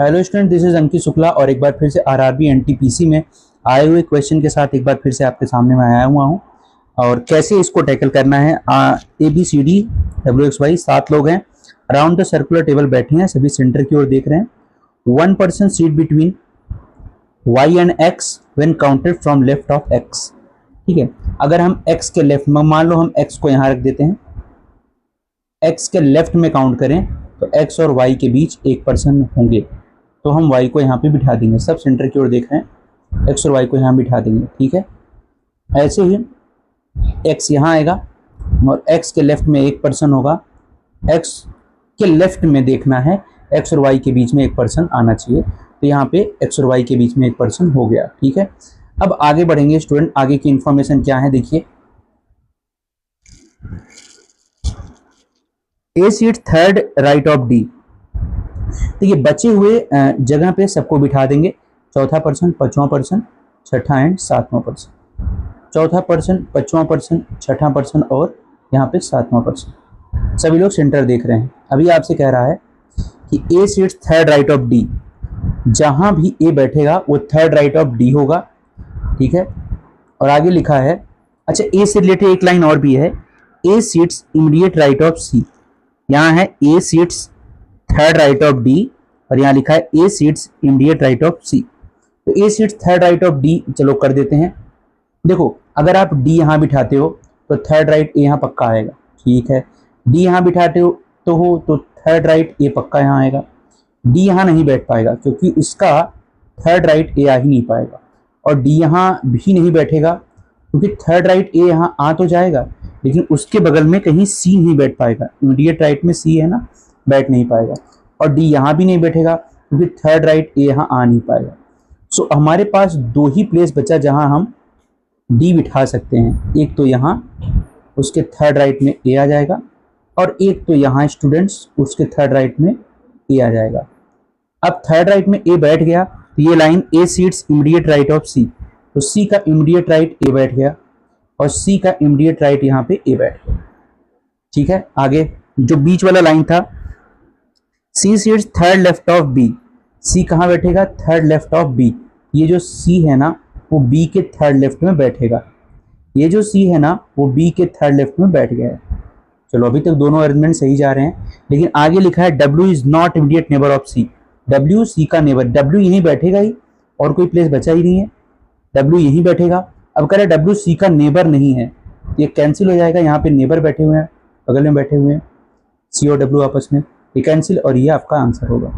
Hello student, this is अंकित शुक्ला और एक बार फिर से आरआरबी एनटीपीसी में आए हुए क्वेश्चन के साथ एक बार फिर से आपके सामने मैं आया हुआ हूं। और कैसे इसको टैकल करना है। ABCD WXY 7 लोग हैं, अराउंड द सर्कुलर टेबल बैठे हैं, सभी सेंटर की ओर देख रहे हैं। 1 person seat between y and x when counted from left of x। ठीक है, अगर हम x के लेफ्ट में, मान लो हम x को यहाँ रख देते हैं, x के लेफ्ट में काउंट करें तो x और y के बीच एक पर्सन होंगे, तो हम y को यहाँ पे बिठा देंगे। सब सेंटर की ओर देख रहे हैं, x और y को यहाँ बिठा देंगे। ठीक है, ऐसे ही x यहाँ आएगा और x के लेफ्ट में एक पर्सन होगा। x के लेफ्ट में देखना है, x और y के बीच में एक पर्सन आना चाहिए, तो यहाँ पे x और y के बीच में एक पर्सन हो गया। ठीक है, अब आगे बढ़ेंगे स्टूडेंट। आगे की इंफॉर्मेशन क्या है देखिए। A sit third right of D। देखिए, बचे हुए जगह पे सबको बिठा देंगे। चौथा पर्सन, पांचवा पर्सन, छठा एंड सातवां पर्सन। चौथा पर्सन, पांचवा पर्सन, छठा पर्सन और यहाँ पे सातवां पर्सन। सभी लोग सेंटर देख रहे हैं। अभी आपसे कह रहा है कि A sit third right of D। जहां भी A बैठेगा वो थर्ड राइट ऑफ D होगा। ठीक है, और आगे लिखा है, अच्छा A से रिलेटेड एक लाइन और भी है, A seats immediate right of C। यहाँ है A seats third right of D और यहाँ लिखा है A seats immediate right of C। तो A seats third right of D चलो कर देते हैं। देखो, अगर आप D यहाँ बिठाते हो तो थर्ड राइट A यहाँ पक्का आएगा। ठीक है, D यहाँ बिठाते हो तो थर्ड राइट A पक्का यहाँ आएगा। D यहाँ नहीं बैठ पाएगा क्योंकि इसका थर्ड राइट A आ ही नहीं पाएगा, और D यहाँ भी नहीं बैठेगा क्योंकि थर्ड राइट A यहाँ आ तो जाएगा लेकिन उसके बगल में कहीं C नहीं बैठ पाएगा। इमीडिएट राइट में C है ना, बैठ नहीं पाएगा। और D यहाँ भी नहीं बैठेगा क्योंकि थर्ड राइट A यहाँ आ नहीं पाएगा। सो हमारे पास दो ही प्लेस बचा जहाँ हम D बिठा सकते हैं। एक तो यहाँ, उसके थर्ड राइट में A आ जाएगा, और एक तो यहाँ स्टूडेंट्स, उसके थर्ड राइट में A आ जाएगा। अब थर्ड राइट में A बैठ गया तो ये line A seats immediate right of C, तो C का इमीडिएट राइट A बैठ गया और C का इमीडिएट राइट यहाँ पे A बैठ गया। ठीक है, आगे जो बीच वाला लाइन था, C seats third left of B। C कहाँ बैठेगा? Third left of B। ये जो C है ना वो B के थर्ड लेफ्ट में बैठेगा। ये जो C है ना वो B के थर्ड लेफ्ट में बैठ गया है। चलो, अभी तक दोनों अरेंजमेंट सही जा रहे हैं, लेकिन आगे लिखा है W is not immediate neighbour of C। W C का नेबर, W यहीं बैठेगा ही, और कोई प्लेस बचा ही नहीं है, W यहीं बैठेगा। अब कह रहे W C का नेबर नहीं है, ये कैंसिल हो जाएगा। यहाँ पे नेबर बैठे हुए हैं, बगल में बैठे हुए हैं, C और W आपस में, ये कैंसिल, और ये आपका आंसर होगा।